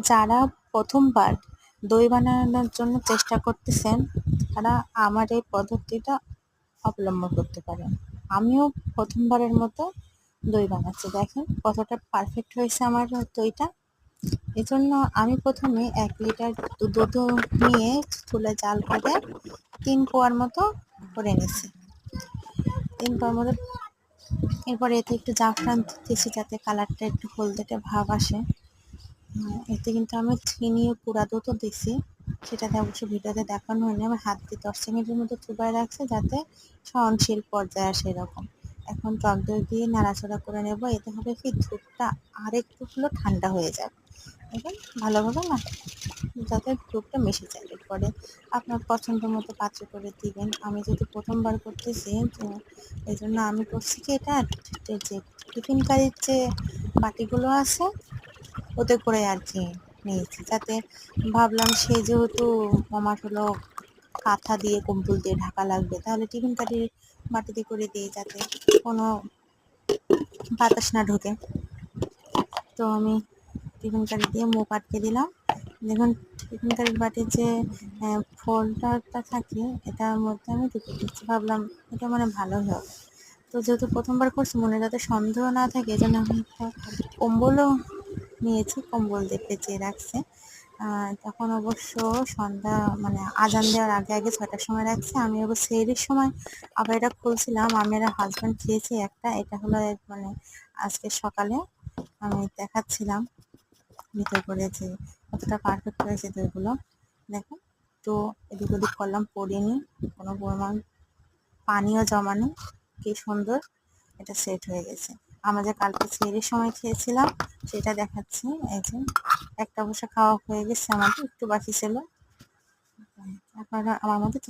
যারা প্রথমবার দই বানানোর জন্য চেষ্টা করতেছেন তারা আমার এই পদ্ধতিটা অবলম্বন করতে পারেন। আমিও প্রথমবারের মতো দই বানাচ্ছি, দেখেন কতটা পারফেক্ট হয়েছে আমার দইটা। এজন্য আমি প্রথমে 1 লিটার দুধ নিয়ে চুলায় জাল করে 3 কোয়ার মতো করে নিছি। 3 কোয়ার মতো, এরপরে এতে একটু জাফরান দিতেছি যাতে কালারটা একটু হলদেটে ভাব আসে। এতে কিন্তু আমি চিনিও গুঁড়া দুধও দিছি, সেটাতে অবশ্য ভিডিওতে দেখানো হয়নি। আমার হাত দিয়ে 10 সেকেন্ডের মতো চুবায় রাখছে যাতে সহনশীল পর্যায়ে আসে এরকম। এখন টক দই দিয়ে নাড়াচাড়া করে নেব। এতে হবে কি দুধটা আরেকটু হলো ঠান্ডা হয়ে যাবে এবং ভালোভাবে না যাতে দুধটা মিশে যায়। এরপরে আপনার পছন্দ মতো পাত্রে করে দিবেন। আমি যেহেতু প্রথমবার করতেছি তো এই জন্য আমি করছি কি এটা যে টিফিন কারির যে বাটিগুলো আছে ওতে করে আর কি নিয়েছি, যাতে ভাবলাম সে যেহেতু আমার হলো কাঁথা দিয়ে কম্বল দিয়ে ঢাকা লাগবে, তাহলে টিফিন কারির বাটিতে করে দিই যাতে কোনো বাতাস না ঢোকে। তো আমি টিফিন কারি দিয়ে মুখ আটকে দিলাম। দেখুন টিফিন কারির বাটির যে ফোল্ডারটা থাকে এটার মধ্যে আমি ঢুকে দিচ্ছি, ভাবলাম এটা মানে ভালোই হবে। তো যেহেতু প্রথমবার করছি মনে যাতে সন্দেহ না থাকে এই জন্য আমি একটা কম্বলও নিয়েছি, কম্বল দিয়ে পেঁচিয়ে রাখছে। তখন অবশ্য সন্ধ্যা মানে আজান দেওয়ার আগে আগে 6টার সময় রাখছি। আমি অবশ্য সেহরির সময় আবার এটা খুলছিলাম, আমি আর হাজব্যান্ড খেয়েছি একটা। এটা হলো মানে আজকে সকালে আমি দেখাচ্ছিলাম ভিতর করে যে কতটা পারফেক্ট হয়েছে দইগুলো দেখুন। তো এদিক ওদিক করলাম, পড়িনি, কোনো পরিমাণ পানিও জমা নেই, কি সুন্দর এটা সেট হয়ে গেছে। আমরা যে কালকে সেহরির সময় খেয়েছিলাম সেটা দেখাচ্ছি। এই যে একটা অবশ্য খাওয়া হয়ে গেছে, আমাদের একটু বাকি ছিল। আপনারা আমার মতো